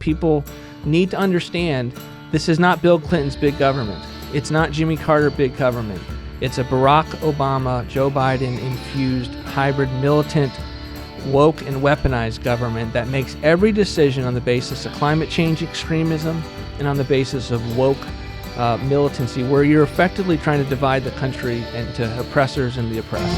people need to understand this is not Bill Clinton's big government. It's not Jimmy Carter big government. It's a Barack Obama, Joe Biden infused hybrid militant, woke and weaponized government that makes every decision on the basis of climate change extremism and on the basis of woke militancy, where you're effectively trying to divide the country into oppressors and the oppressed.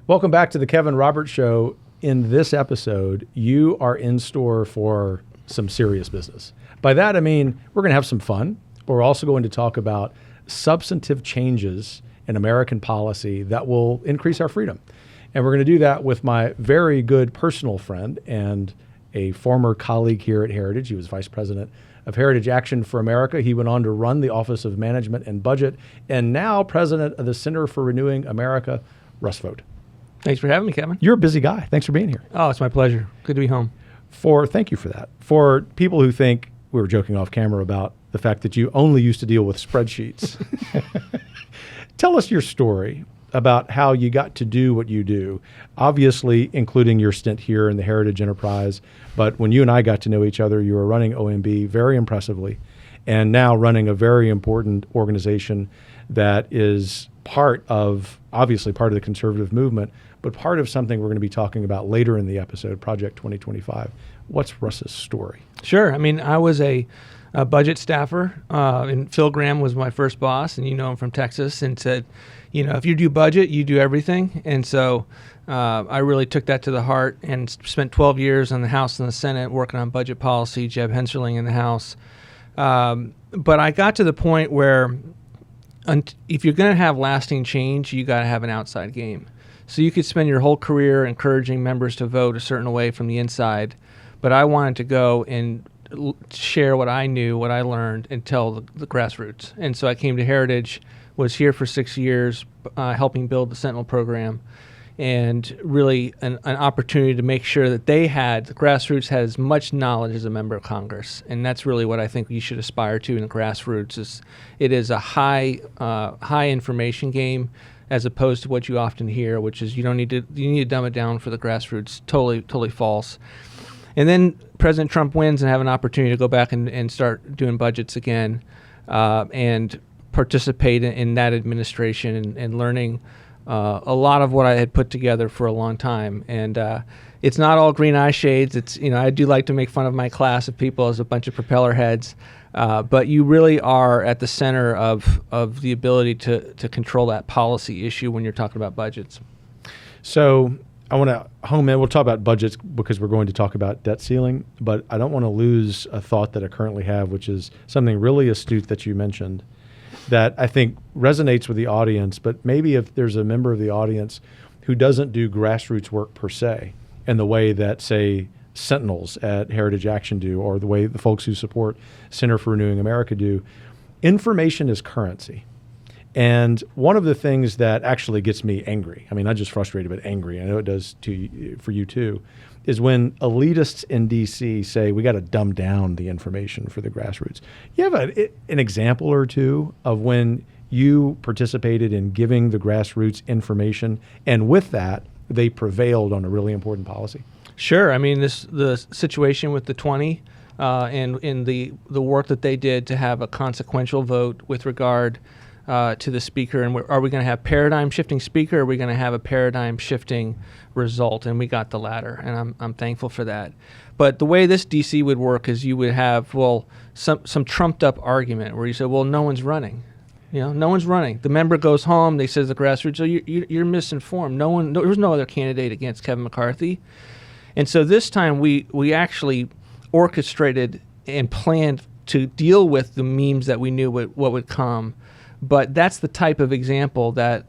Welcome back to the Kevin Roberts Show. In this episode, you are in store for some serious business. By that, I mean, we're going to have some fun, but we're also going to talk about substantive changes in American policy that will increase our freedom. And we're going to do that with my very good personal friend and a former colleague here at Heritage. He was vice president of Heritage Action for America. He went on to run the Office of Management and Budget, and now president of the Center for Renewing America, Russ Vought. Thanks for having me, Kevin. You're a busy guy. Thanks for being here. Oh, it's my pleasure. Good to be home. Thank you for that. For people who think, we were joking off camera about the fact that you only used to deal with spreadsheets. Tell us your story about how you got to do what you do, obviously including your stint here in the Heritage Enterprise. But when you and I got to know each other, you were running OMB very impressively, and now running a very important organization that is obviously part of the conservative movement, but part of something we're going to be talking about later in the episode, Project 2025. What's Russ's story? Sure. I mean, I was a budget staffer, and Phil Graham was my first boss, and you know him from Texas, and said, if you do budget, you do everything. And so I really took that to the heart and spent 12 years in the House and the Senate working on budget policy, Jeb Henserling in the House. But I got to the point where if you're going to have lasting change, you got to have an outside game. So you could spend your whole career encouraging members to vote a certain way from the inside, but I wanted to go and share what I knew, what I learned, and tell the grassroots. And so I came to Heritage, was here for 6 years, helping build the Sentinel program, and really an opportunity to make sure that the grassroots had as much knowledge as a member of Congress. And that's really what I think you should aspire to in the grassroots. It is a high information game, as opposed to what you often hear, which is you need to dumb it down for the grassroots. Totally false. And then President Trump wins and have an opportunity to go back and start doing budgets again, and participate in that administration and learning a lot of what I had put together for a long time. And it's not all green eye shades. It's, I do like to make fun of my class of people as a bunch of propeller heads. But you really are at the center of the ability to control that policy issue when you're talking about budgets. So I want to home in. We'll talk about budgets because we're going to talk about debt ceiling, but I don't want to lose a thought that I currently have, which is something really astute that you mentioned that I think resonates with the audience, but maybe if there's a member of the audience who doesn't do grassroots work per se in the way that, say, Sentinels at Heritage Action do, or the way the folks who support Center for Renewing America do, information is currency. And one of the things that actually gets me angry, I mean, not just frustrated, but angry, I know it does for you too, is when elitists in D.C. say we got to dumb down the information for the grassroots. You have an example or two of when you participated in giving the grassroots information, and with that, they prevailed on a really important policy? Sure. I mean, the situation with the 20 and in the work that they did to have a consequential vote with regard to the speaker, and are we going to have paradigm-shifting speaker, or are we going to have a paradigm-shifting result? And we got the latter, and I'm thankful for that. But the way this DC would work is you would have, some trumped-up argument where you say, no one's running. No one's running. The member goes home, they says the grassroots, you're misinformed. There was no other candidate against Kevin McCarthy. And so this time we actually orchestrated and planned to deal with the memes that we knew what would come. But that's the type of example that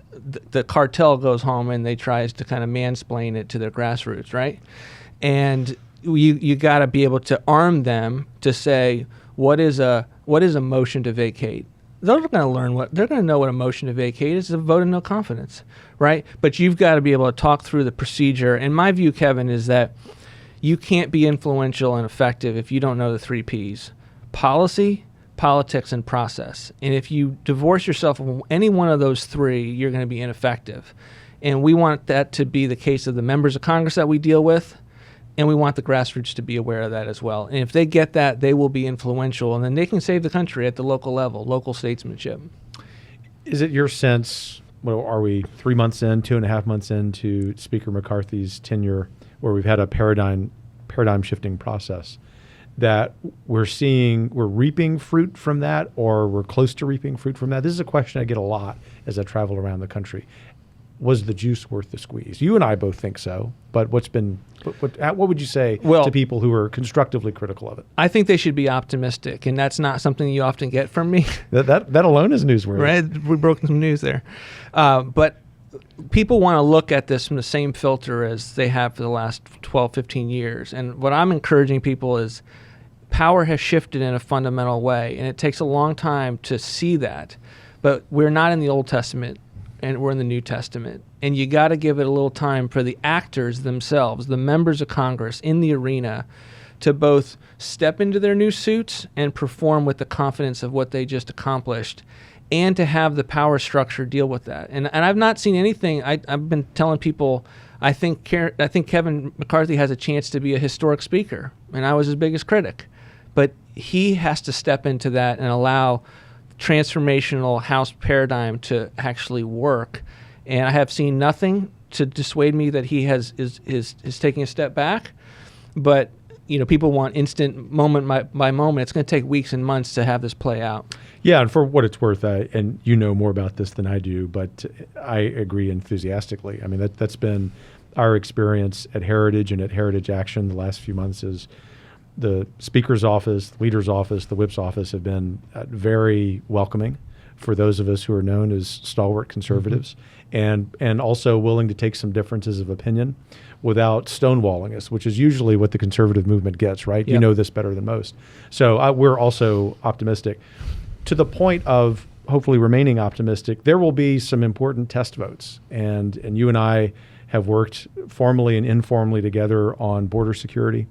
the cartel goes home and they tries to kind of mansplain it to their grassroots, right? And you got to be able to arm them to say, what is a motion to vacate? They're going to learn they're going to know what a motion to vacate is, a vote of no confidence, right? But you've got to be able to talk through the procedure. And my view, Kevin, is that you can't be influential and effective if you don't know the 3 Ps: policy, politics, and process. And if you divorce yourself from any one of those 3, you're going to be ineffective. And we want that to be the case of the members of Congress that we deal with, and we want the grassroots to be aware of that as well. And if they get that, they will be influential, and then they can save the country at the local level, local statesmanship. Is it your sense, well, are we 3 months in, 2.5 months into Speaker McCarthy's tenure, where we've had a paradigm shifting process, that we're reaping fruit from that, or we're close to reaping fruit from that? This is a question I get a lot as I travel around the country. Was the juice worth the squeeze? You and I both think so, but what would you say to people who are constructively critical of it? I think they should be optimistic, and that's not something you often get from me. That alone is newsworthy. Right? We broke some news there. But people want to look at this from the same filter as they have for the last 12, 15 years. And what I'm encouraging people is power has shifted in a fundamental way, and it takes a long time to see that. But we're not in the Old Testament, and we're in the New Testament. And you got to give it a little time for the actors themselves, the members of Congress in the arena, to both step into their new suits and perform with the confidence of what they just accomplished, and to have the power structure deal with that. And I've not seen anything. I've been telling people, I think Kevin McCarthy has a chance to be a historic speaker, and I was his biggest critic. But he has to step into that and allow transformational House paradigm to actually work. And I have seen nothing to dissuade me that he is taking a step back. But people want instant moment by moment. It's going to take weeks and months to have this play out. Yeah, and for what it's worth, and you know more about this than I do, but I agree enthusiastically. I mean, that's been our experience at Heritage and at Heritage Action the last few months. Is the Speaker's office, the Leader's office, the Whip's office have been very welcoming for those of us who are known as stalwart conservatives, and also willing to take some differences of opinion without stonewalling us, which is usually what the conservative movement gets, right? Yep. You know this better than most. So we're also optimistic. To the point of hopefully remaining optimistic, there will be some important test votes. And you and I have worked formally and informally together on border security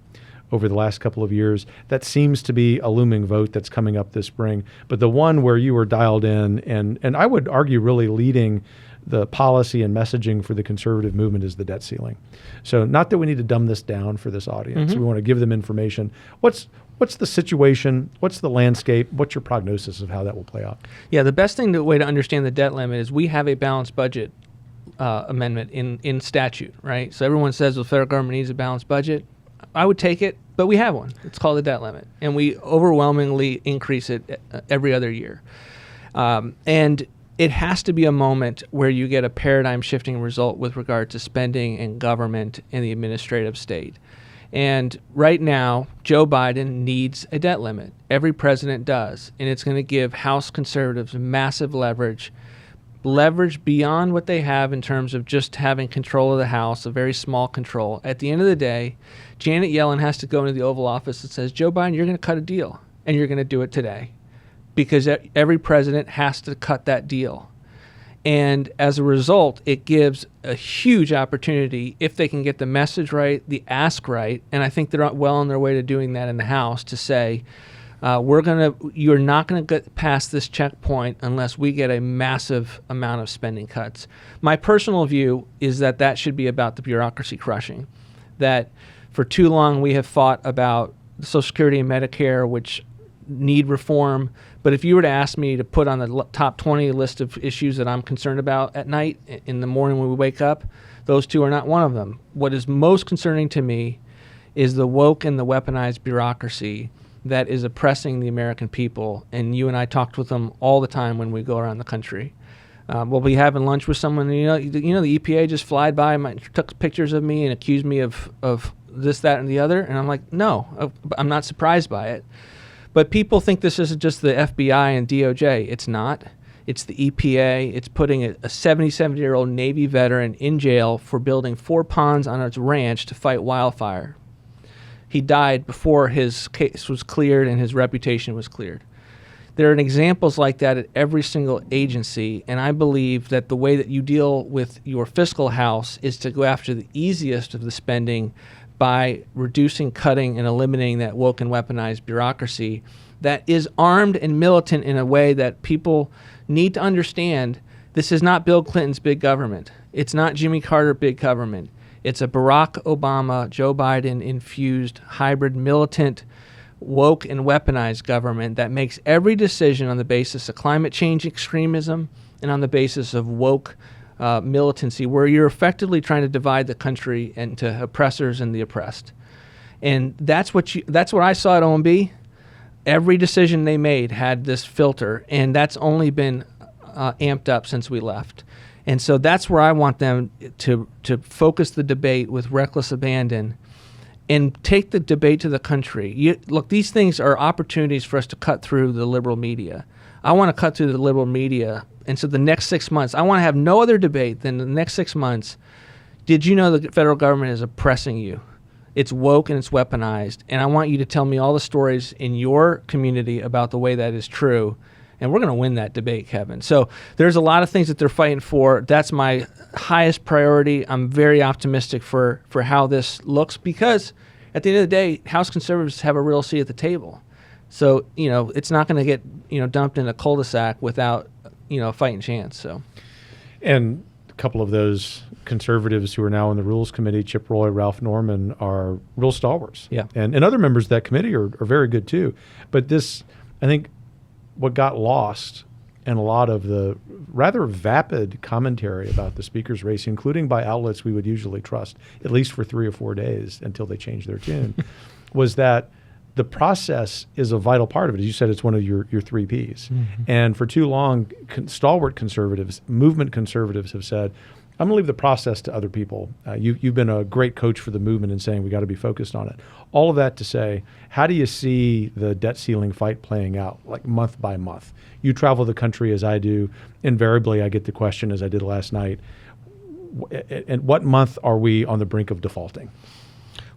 over the last couple of years. That seems to be a looming vote that's coming up this spring. But the one where you were dialed in, and I would argue really leading the policy and messaging for the conservative movement, is the debt ceiling. So not that we need to dumb this down for this audience. We want to give them information. What's the situation? What's the landscape? What's your prognosis of how that will play out? Yeah, the best way to understand the debt limit is we have a balanced budget amendment in statute, right? So everyone says the federal government needs a balanced budget. I would take it, but we have one. It's called the debt limit, and we overwhelmingly increase it every other year. And it has to be a moment where you get a paradigm-shifting result with regard to spending and government in the administrative state. And right now, Joe Biden needs a debt limit. Every president does, and it's going to give House conservatives massive leverage beyond what they have in terms of just having control of the House, a very small control. At the end of the day, Janet Yellen has to go into the Oval Office and says, Joe Biden, you're going to cut a deal, and you're going to do it today, because every president has to cut that deal. And as a result, it gives a huge opportunity, if they can get the message right, the ask right, and I think they're well on their way to doing that in the House, to say, you're not going to get past this checkpoint unless we get a massive amount of spending cuts. My personal view is that should be about the bureaucracy crushing. That for too long we have fought about Social Security and Medicare, which need reform. But if you were to ask me to put on the top 20 list of issues that I'm concerned about at night, in the morning when we wake up, those two are not one of them. What is most concerning to me is the woke and the weaponized bureaucracy that is oppressing the American people. And you and I talked with them all the time when we go around the country. We'll be having lunch with someone, the EPA just flied by, took pictures of me and accused me of this, that, and the other. And I'm like, no, I'm not surprised by it. But people think this is just the FBI and DOJ. It's not. It's the EPA. It's putting a 77-year-old Navy veteran in jail for building 4 ponds on its ranch to fight wildfire. He died before his case was cleared and his reputation was cleared. There are examples like that at every single agency, and I believe that the way that you deal with your fiscal house is to go after the easiest of the spending by reducing, cutting, and eliminating that woke and weaponized bureaucracy that is armed and militant in a way that people need to understand. This is not Bill Clinton's big government. It's not Jimmy Carter big government. It's a Barack Obama, Joe Biden infused hybrid militant, woke and weaponized government that makes every decision on the basis of climate change extremism and on the basis of woke militancy, where you're effectively trying to divide the country into oppressors and the oppressed. And that's what I saw at OMB. Every decision they made had this filter, and that's only been amped up since we left. And so that's where I want them to focus the debate with reckless abandon and take the debate to the country. Look, these things are opportunities for us to cut through the liberal media. I want to cut through the liberal media. And so the next 6 months, I want to have no other debate than the next 6 months. Did you know the federal government is oppressing you? It's woke and it's weaponized. And I want you to tell me all the stories in your community about the way that is true. And we're going to win that debate, Kevin. So there's a lot of things that they're fighting for. That's my highest priority. I'm very optimistic for how this looks, because at the end of the day, House conservatives have a real seat at the table. So, it's not going to get, dumped in a cul-de-sac without, a fighting chance. So, and a couple of those conservatives who are now in the Rules Committee, Chip Roy, Ralph Norman, are real stalwarts. Yeah. And other members of that committee are very good too. But this, I think, what got lost in a lot of the rather vapid commentary about the speaker's race, including by outlets we would usually trust, at least for 3 or 4 days until they changed their tune, was that the process is a vital part of it. As you said, it's one of your 3 Ps. Mm-hmm. And for too long, stalwart conservatives, movement conservatives have said, I'm going to leave the process to other people. You've been a great coach for the movement in saying we got to be focused on it. All of that to say, how do you see the debt ceiling fight playing out, like month by month? You travel the country as I do. Invariably, I get the question, as I did last night, and what month are we on the brink of defaulting?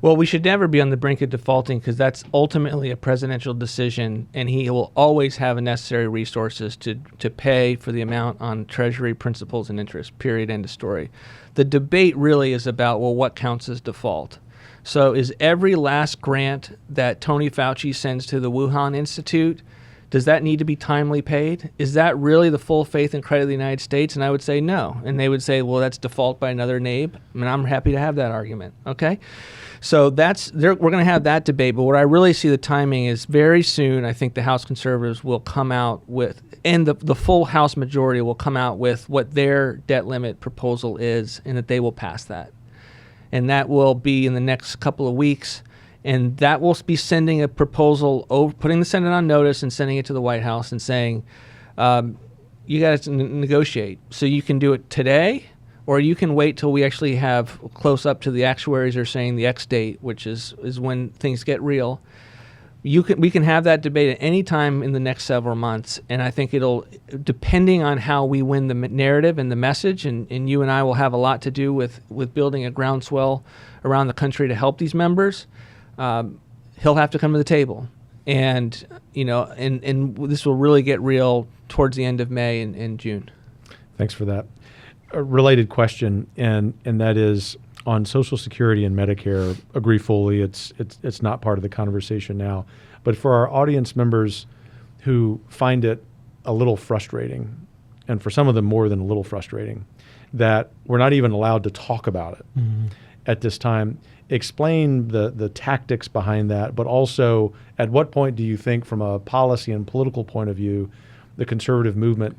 Well, we should never be on the brink of defaulting, because that's ultimately a presidential decision, and he will always have the necessary resources to pay for the amount on Treasury principals and interest, period, end of story. The debate really is about, well, what counts as default? So is every last grant that Tony Fauci sends to the Wuhan Institute, does that need to be timely paid? Is that really the full faith and credit of the United States? And I would say no. And they would say, well, that's default by another NABE. I mean, I'm happy to have that argument, okay? So we're going to have that debate. But what I really see the timing is very soon, I think the House conservatives will come out with, and the full House majority will come out with what their debt limit proposal is, and that they will pass that. And that will be in the next couple of weeks. And that will be sending a proposal, putting the Senate on notice and sending it to the White House and saying, you got to negotiate. So you can do it today, or you can wait till we actually have close up to the actuaries are saying the X date, which is when things get real. We can have that debate at any time in the next several months. And I think it'll, depending on how we win the narrative and the message, and you and I will have a lot to do with building a groundswell around the country to help these members. He'll have to come to the table, and and this will really get real towards the end of May and June. Thanks for that. A related question, and that is on Social Security and Medicare. Agree fully. It's not part of the conversation now, but for our audience members who find it a little frustrating, and for some of them more than a little frustrating, that we're not even allowed to talk about it at this time. Explain the tactics behind that, but also at what point do you think, from a policy and political point of view, the conservative movement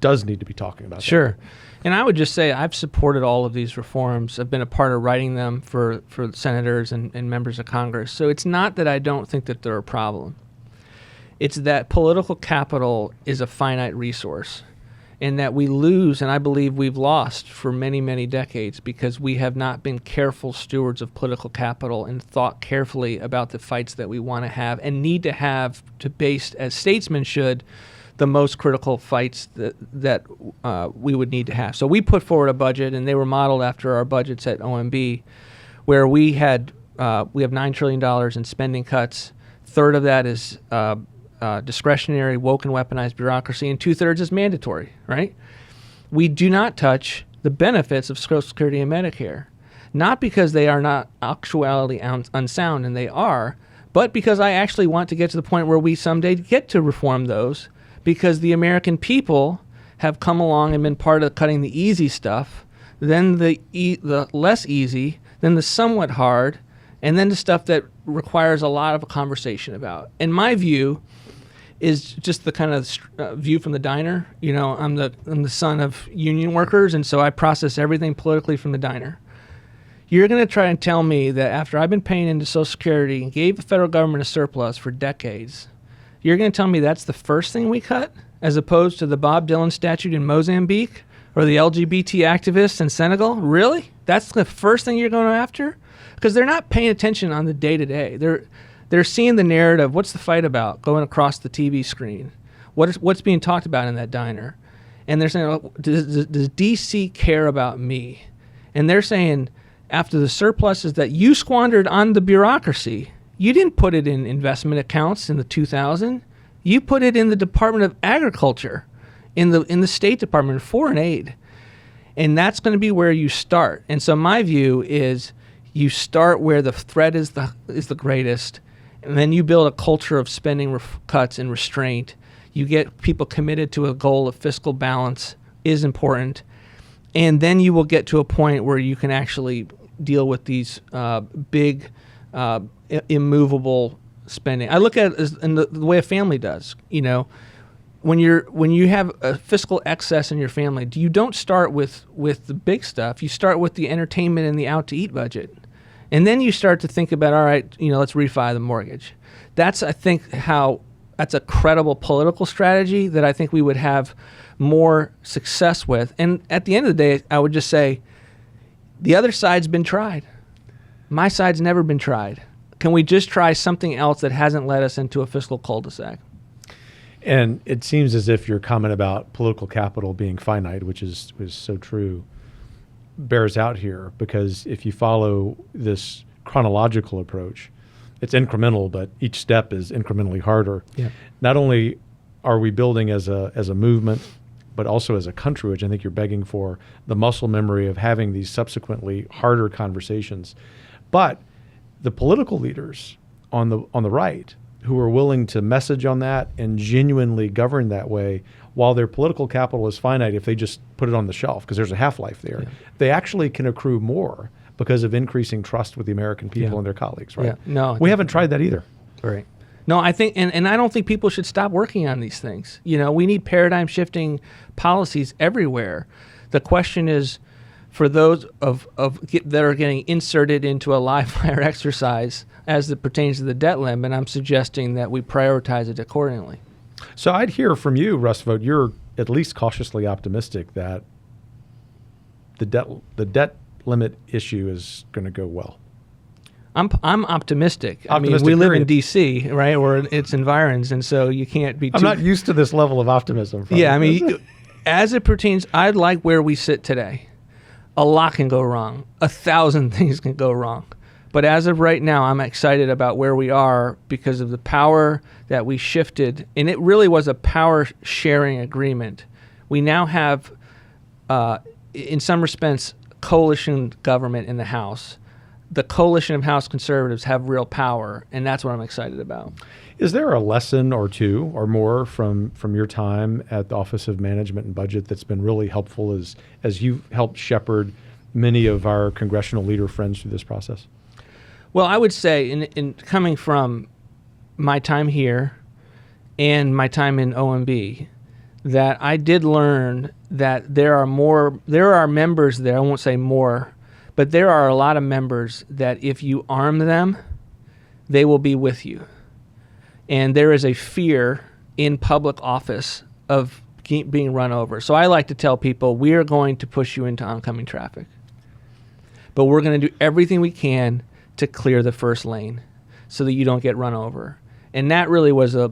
does need to be talking about Sure. that? And I would just say I've supported all of these reforms. I've been a part of writing them for senators and members of Congress. So it's not that I don't think that they're a problem. It's that political capital is a finite resource, and that we lose, and I believe we've lost for many, many decades, because we have not been careful stewards of political capital and thought carefully about the fights that we want to have and need to have to base, as statesmen should, the most critical fights that we would need to have. So we put forward a budget, and they were modeled after our budgets at OMB, where we have $9 trillion in spending cuts. Third of that is discretionary, woke and weaponized bureaucracy, and 2/3 is mandatory, right? We do not touch the benefits of Social Security and Medicare, not because they are not actually unsound, and they are, but because I actually want to get to the point where we someday get to reform those, because the American people have come along and been part of cutting the easy stuff, then the less easy, then the somewhat hard, and then the stuff that requires a lot of conversation about. And my view is just the kind of view from the diner. You know, I'm the son of union workers, and so I process everything politically from the diner. You're going to try and tell me that after I've been paying into Social Security and gave the federal government a surplus for decades, you're going to tell me that's the first thing we cut, as opposed to the Bob Dylan statue in Mozambique or the LGBT activists in Senegal? Really? That's the first thing you're going after? Because they're not paying attention on the day-to-day. They're seeing the narrative. What's the fight about going across the TV screen? What's being talked about in that diner? And they're saying, oh, does DC care about me? And they're saying, after the surpluses that you squandered on the bureaucracy, you didn't put it in investment accounts in the 2000. You put it in the Department of Agriculture, in the State Department of Foreign Aid. And that's going to be where you start. And so my view is you start where the threat is the greatest, and then you build a culture of spending cuts and restraint. You get people committed to a goal of fiscal balance is important. And then you will get to a point where you can actually deal with these big, immovable spending. I look at it as in the way a family does. You know, when you have a fiscal excess in your family, you don't start with the big stuff. You start with the entertainment and the out-to-eat budget. And then you start to think about, all right, you know, let's refi the mortgage. That's, I think, that's a credible political strategy that I think we would have more success with. And at the end of the day, I would just say, the other side's been tried. My side's never been tried. Can we just try something else that hasn't led us into a fiscal cul-de-sac? And it seems as if your comment about political capital being finite, which is so true, bears out here, because if you follow this chronological approach, it's incremental, but each step is incrementally harder. Yeah. Not only are we building as a movement, but also as a country, which I think you're begging for, the muscle memory of having these subsequently harder conversations. But the political leaders on the right who are willing to message on that and genuinely govern that way, while their political capital is finite if they just put it on the shelf, because there's a half-life there, they actually can accrue more because of increasing trust with the American people and their colleagues, right? Yeah. No, we haven't tried that either. Right. No, I think, and I don't think people should stop working on these things. You know, we need paradigm-shifting policies everywhere. The question is, for those that are getting inserted into a live fire exercise as it pertains to the debt limit, I'm suggesting that we prioritize it accordingly. So I'd hear from you, Russ Vought, you're at least cautiously optimistic that the debt limit issue is going to go well. I'm optimistic. I mean, we live in D.C., right, or its environs, and so you can't be too... I'm not used to this level of optimism. Yeah, I mean, as it pertains, I like where we sit today. A lot can go wrong. 1,000 things can go wrong. But as of right now, I'm excited about where we are because of the power that we shifted. And it really was a power-sharing agreement. We now have, in some respects, coalition government in the House. The coalition of House conservatives have real power, and that's what I'm excited about. Is there a lesson or two or more from your time at the Office of Management and Budget that's been really helpful as you've helped shepherd many of our congressional leader friends through this process? Well, I would say in coming from my time here and my time in OMB, that I did learn that there are members there, I won't say more, but there are a lot of members that if you arm them, they will be with you. And there is a fear in public office of being run over. So I like to tell people, we are going to push you into oncoming traffic. But we're going to do everything we can to clear the first lane so that you don't get run over. And that really was a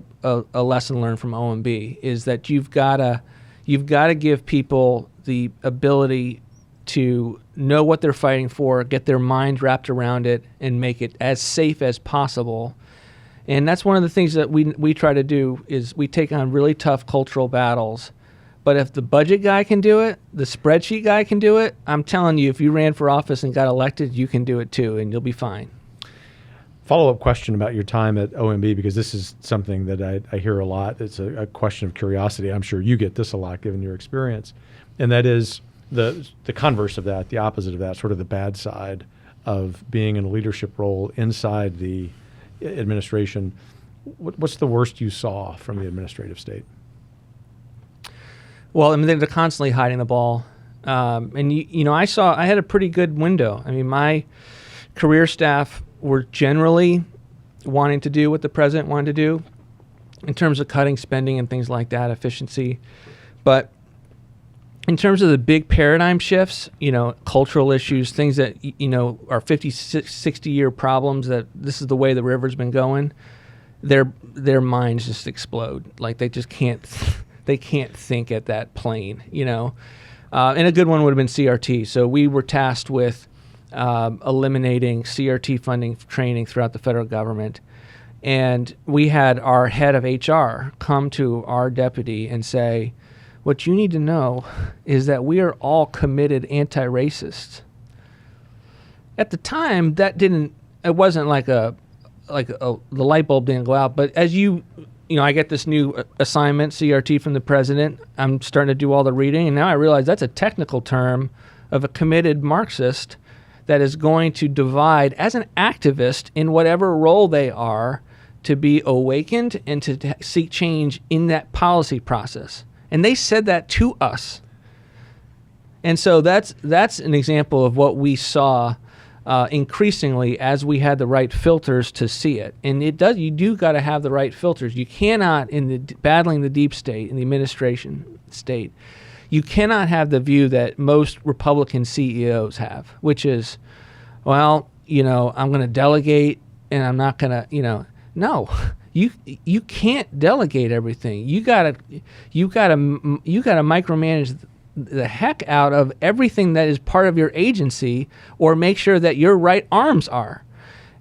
lesson learned from OMB, is that you've got to give people the ability to know what they're fighting for, get their mind wrapped around it, and make it as safe as possible. And that's one of the things that we try to do, is we take on really tough cultural battles. But if the budget guy can do it, the spreadsheet guy can do it, I'm telling you, if you ran for office and got elected, you can do it too, and you'll be fine. Follow-up question about your time at OMB, because this is something that I hear a lot. It's a question of curiosity. I'm sure you get this a lot given your experience. And that is, the converse of that, the opposite of that, sort of the bad side of being in a leadership role inside the administration. What's the worst you saw from the administrative state? Well, I mean, they're constantly hiding the ball. And I had a pretty good window. I mean, my career staff were generally wanting to do what the president wanted to do in terms of cutting spending and things like that, efficiency. But in terms of the big paradigm shifts, cultural issues, things that, are 50, 60-year problems, that this is the way the river's been going, their minds just explode. Like they just can't think at that plane, And a good one would have been CRT. So we were tasked with eliminating CRT funding training throughout the federal government. And we had our head of HR come to our deputy and say, what you need to know is that we are all committed anti-racists. At the time, it wasn't like the light bulb didn't go out. But as I get this new assignment, CRT, from the president. I'm starting to do all the reading, and now I realize that's a technical term of a committed Marxist that is going to divide as an activist in whatever role they are to be awakened and to seek change in that policy process. And they said that to us. And so that's an example of what we saw increasingly as we had the right filters to see it. And you do got to have the right filters. You cannot, battling the deep state, in the administration state, you cannot have the view that most Republican CEOs have, which is, well, I'm going to delegate and I'm not going to, no. You can't delegate everything. You gotta micromanage the heck out of everything that is part of your agency, or make sure that your right arms are.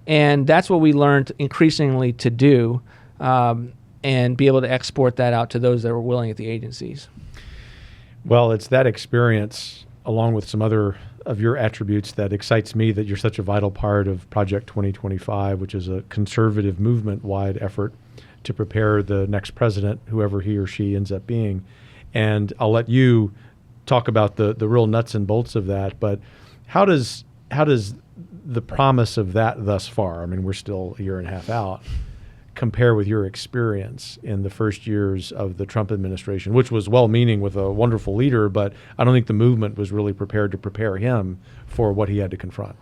And that's what we learned increasingly to do, and be able to export that out to those that were willing at the agencies. Well, it's that experience, along with some other of your attributes, that excites me, that you're such a vital part of Project 2025, which is a conservative movement-wide effort to prepare the next president, whoever he or she ends up being. And I'll let you talk about the real nuts and bolts of that. But how does the promise of that thus far, I mean, we're still a year and a half out, compare with your experience in the first years of the Trump administration, which was well-meaning with a wonderful leader, but I don't think the movement was really prepared to prepare him for what he had to confront?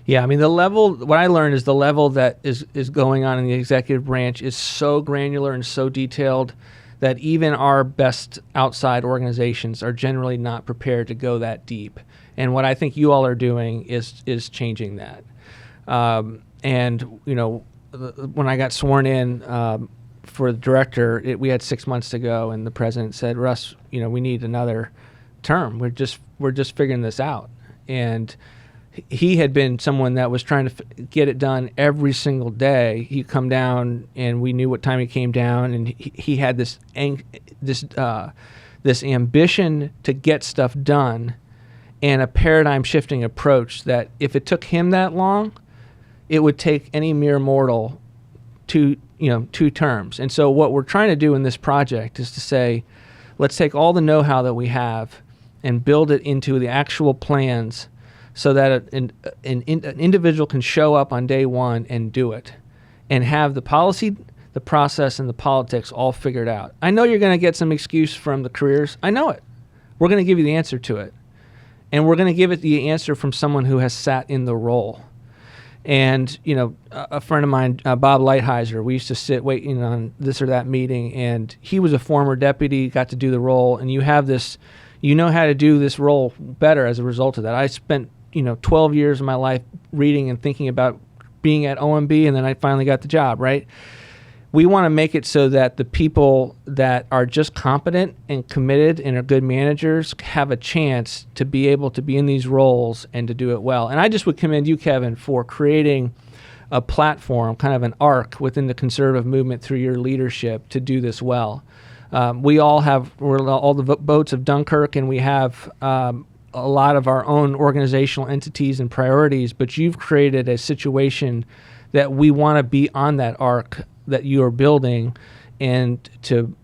Yeah, I mean, what I learned is the level that is going on in the executive branch is so granular and so detailed that even our best outside organizations are generally not prepared to go that deep. And what I think you all are doing is changing that. When I got sworn in for the director, we had 6 months to go, and the president said, "Russ, we need another term. We're just figuring this out." And he had been someone that was trying to get it done every single day. He'd come down, and we knew what time he came down, and he had this ambition to get stuff done, and a paradigm shifting approach that if it took him that long, it would take any mere mortal two terms. And so what we're trying to do in this project is to say, let's take all the know-how that we have and build it into the actual plans, so that an individual can show up on day one and do it, and have the policy, the process, and the politics all figured out. I know you're going to get some excuse from the careers. I know it. We're going to give you the answer to it. And we're going to give it the answer from someone who has sat in the role. And, a friend of mine, Bob Lighthizer, we used to sit waiting on this or that meeting, and he was a former deputy, got to do the role, and you have this, how to do this role better as a result of that. I spent 12 years of my life reading and thinking about being at OMB, and then I finally got the job, right? We want to make it so that the people that are just competent and committed and are good managers have a chance to be able to be in these roles and to do it well. And I just would commend you, Kevin, for creating a platform, kind of an arc within the conservative movement through your leadership to do this well. We're all the boats of Dunkirk, and we have a lot of our own organizational entities and priorities, but you've created a situation that we want to be on that arc that you are building and to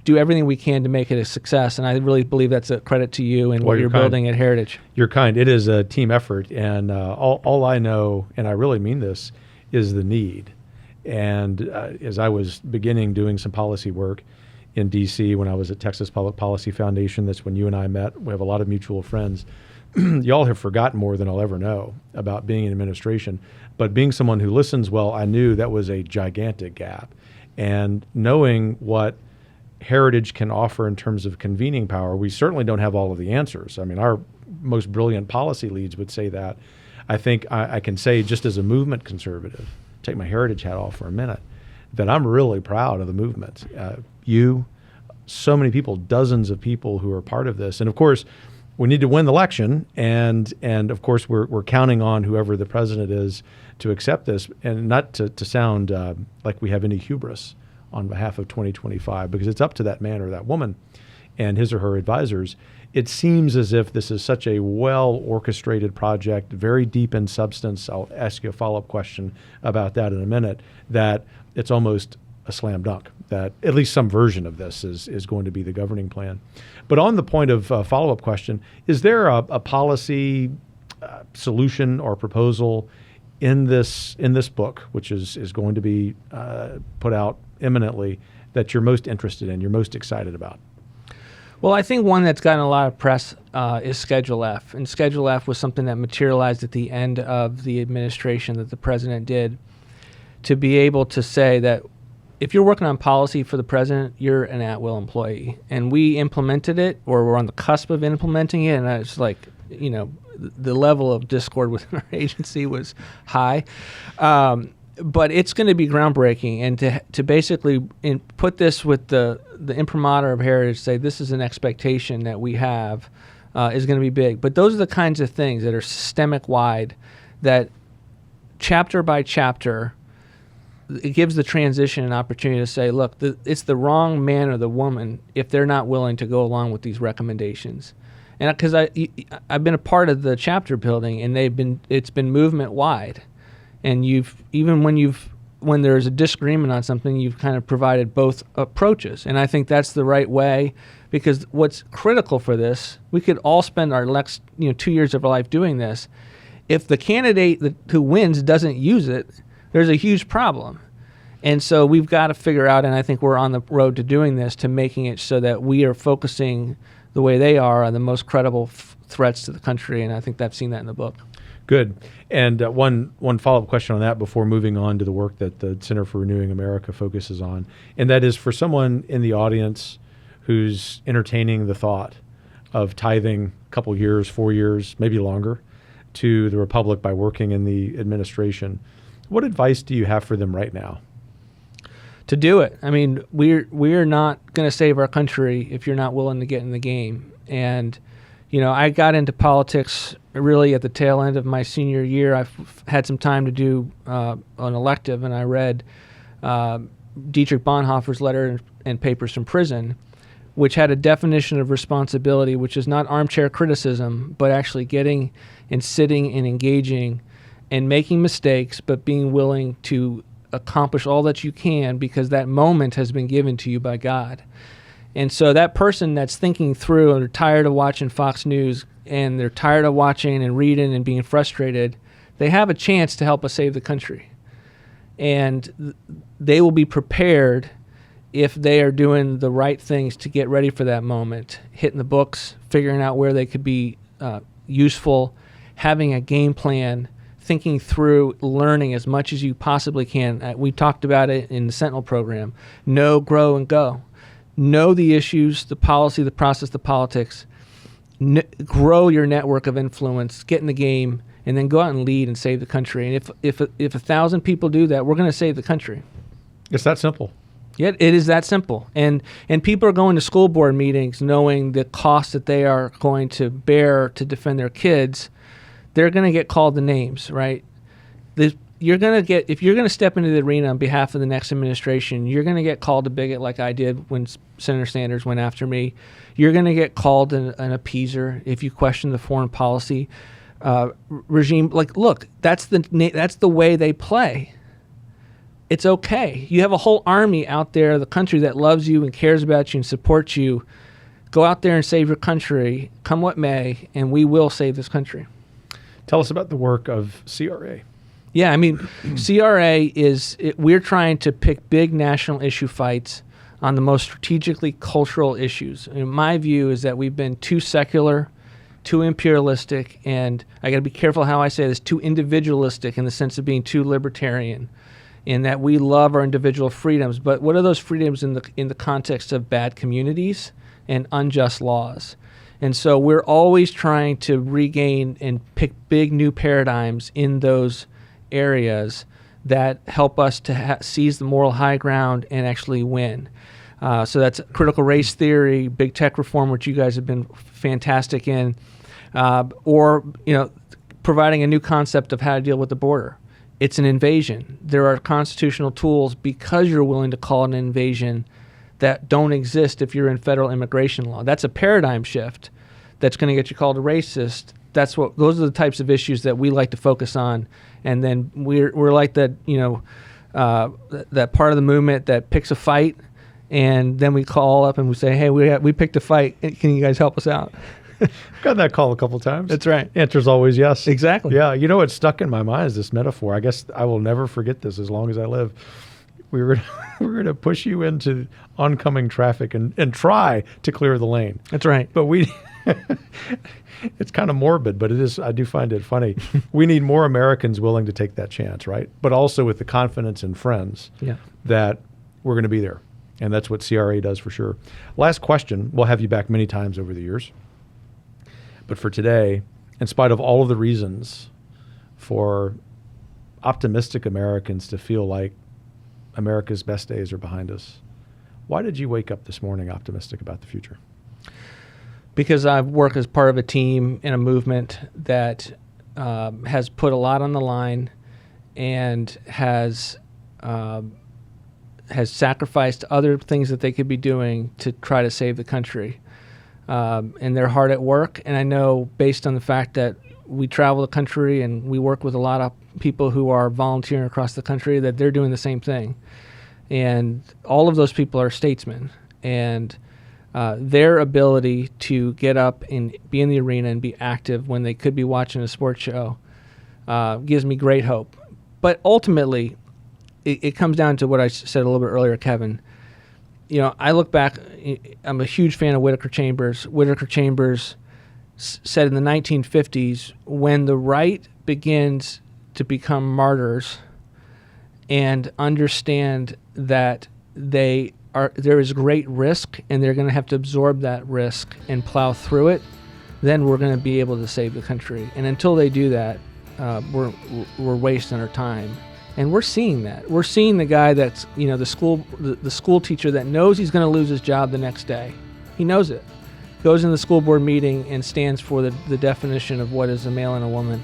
do everything we can to make it a success. And I really believe that's a credit to you and what you're building at Heritage. You're kind. It is a team effort, and all I know, and I really mean this, is the need. And as I was beginning doing some policy work in D.C. when I was at Texas Public Policy Foundation, that's when you and I met. We have a lot of mutual friends. Y'all have forgotten more than I'll ever know about being in administration. But being someone who listens well, I knew that was a gigantic gap. And knowing what Heritage can offer in terms of convening power, we certainly don't have all of the answers. I mean, our most brilliant policy leads would say that. I think I can say, just as a movement conservative, take my Heritage hat off for a minute, that I'm really proud of the movement. So many people, dozens of people who are part of this. And of course, we need to win the election, and of course we're counting on whoever the president is to accept this, and not to sound like we have any hubris on behalf of 2025, because it's up to that man or that woman and his or her advisors. It seems as if this is such a well-orchestrated project, very deep in substance. I'll ask you a follow-up question about that in a minute, that it's almost a slam dunk that at least some version of this is going to be the governing plan. But on the point of follow-up question, is there a policy solution or proposal in this book, which is going to be put out imminently, that you're most interested in, you're most excited about? Well, I think one that's gotten a lot of press is Schedule F. And Schedule F was something that materialized at the end of the administration that the president did, to be able to say that if you're working on policy for the president, you're an at-will employee. And we implemented it, or we're on the cusp of implementing it, and it's like, the level of discord within our agency was high. But it's going to be groundbreaking, and to basically put this with the imprimatur of Heritage, say this is an expectation that we have, is going to be big. But those are the kinds of things that are systemic wide, that chapter by chapter, it gives the transition an opportunity to say, look, it's the wrong man or the woman if they're not willing to go along with these recommendations. And because I've been a part of the chapter building, and it's been movement wide. And when there's a disagreement on something, you've kind of provided both approaches. And I think that's the right way, because what's critical for this, we could all spend our next 2 years of our life doing this. If the candidate who wins doesn't use it, there's a huge problem. And so we've got to figure out, and I think we're on the road to doing this, to making it so that we are focusing the way they are on the most credible threats to the country. And I think I've seen that in the book. Good. And one follow-up question on that before moving on to the work that the Center for Renewing America focuses on. And that is, for someone in the audience who's entertaining the thought of tithing a couple years, 4 years, maybe longer, to the Republic by working in the administration, what advice do you have for them right now? To do it. I mean, we're not going to save our country if you're not willing to get in the game. And I got into politics really at the tail end of my senior year. I've had some time to do an elective, and I read Dietrich Bonhoeffer's Letter and Papers from Prison, which had a definition of responsibility, which is not armchair criticism, but actually getting and sitting and engaging and making mistakes, but being willing to accomplish all that you can, because that moment has been given to you by God. And so that person that's thinking through, and they're tired of watching Fox News, and they're tired of watching and reading and being frustrated, they have a chance to help us save the country. And they will be prepared if they are doing the right things to get ready for that moment, hitting the books, figuring out where they could be useful, having a game plan, thinking through, learning as much as you possibly can. We talked about it in the Sentinel program. Know, grow, and go. Know the issues, the policy, the process, the politics. Grow your network of influence, get in the game, and then go out and lead and save the country. And if 1,000 people do that, we're going to save the country. It's that simple. Yeah, it is that simple. And people are going to school board meetings knowing the cost that they are going to bear to defend their kids. They're going to get called the names, right? If you're going to step into the arena on behalf of the next administration, you're going to get called a bigot like I did when Senator Sanders went after me. You're going to get called an appeaser if you question the foreign policy regime. Like, look, that's the way they play. it's okay. You have a whole army out there, the country that loves you and cares about you and supports you. Go out there and save your country, come what may, and we will save this country. Tell us about the work of CRA. Yeah, I mean, CRA we're trying to pick big national issue fights on the most strategically cultural issues. And my view is that we've been too secular, too imperialistic, and I got to be careful how I say this, too individualistic in the sense of being too libertarian, in that we love our individual freedoms. But what are those freedoms in the context of bad communities and unjust laws? And so we're always trying to regain and pick big new paradigms in those areas that help us to seize the moral high ground and actually win. So that's critical race theory, big tech reform, which you guys have been fantastic in, or providing a new concept of how to deal with the border. It's an invasion. There are constitutional tools because you're willing to call it an invasion that don't exist if you're in federal immigration law. That's a paradigm shift that's going to get you called a racist. Those are the types of issues that we like to focus on. And then we're like that, that part of the movement that picks a fight, and then we call up and we say, hey, we picked a fight. Can you guys help us out? Got that call a couple times. That's right. Answer's always yes. Exactly. Yeah. What's stuck in my mind is this metaphor. I guess I will never forget this as long as I live. We're going to push you into oncoming traffic and try to clear the lane. That's right. But it's kind of morbid, but it is. I do find it funny. We need more Americans willing to take that chance, right? But also with the confidence in friends that we're going to be there. And that's what CRA does for sure. Last question. We'll have you back many times over the years. But for today, in spite of all of the reasons for optimistic Americans to feel like America's best days are behind us, why did you wake up this morning optimistic about the future? Because I've worked as part of a team in a movement that has put a lot on the line and has sacrificed other things that they could be doing to try to save the country. And they're hard at work. And I know, based on the fact that we travel the country and we work with a lot of people who are volunteering across the country, that they're doing the same thing. And all of those people are statesmen. And their ability to get up and be in the arena and be active when they could be watching a sports show gives me great hope. But ultimately, it comes down to what I said a little bit earlier, Kevin. I look back, I'm a huge fan of Whittaker Chambers. Whittaker Chambers said in the 1950s, when the right begins to become martyrs and understand that there is great risk and they're going to have to absorb that risk and plow through it, then we're going to be able to save the country. And until they do that, we're wasting our time. And we're seeing that. We're seeing the guy that's, the school teacher that knows he's going to lose his job the next day. He knows it. Goes in the school board meeting and stands for the definition of what is a male and a woman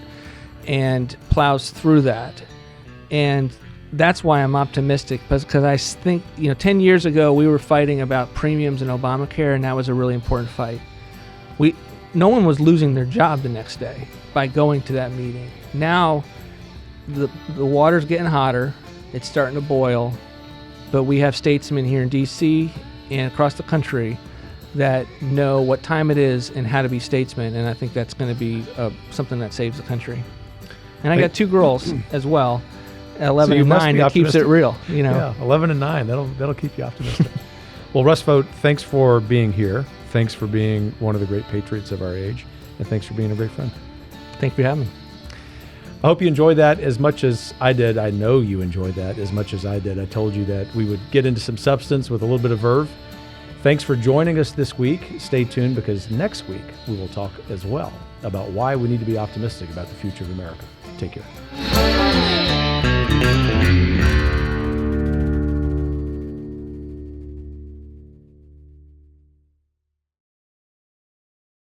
and plows through that. And that's why I'm optimistic, because I think, 10 years ago we were fighting about premiums and Obamacare, and that was a really important fight. No one was losing their job the next day by going to that meeting. Now, the water's getting hotter, it's starting to boil, but we have statesmen here in D.C. and across the country that know what time it is and how to be statesmen, and I think that's going to be something that saves the country. And I got two girls as well, 11 and 9, that keeps it real. Yeah, 11 and 9, that'll keep you optimistic. Well, Russ Vought, thanks for being here. Thanks for being one of the great patriots of our age, and thanks for being a great friend. Thank you for having me. I hope you enjoyed that as much as I did. I know you enjoyed that as much as I did. I told you that we would get into some substance with a little bit of verve. Thanks for joining us this week. Stay tuned, because next week we will talk as well about why we need to be optimistic about the future of America. Take care.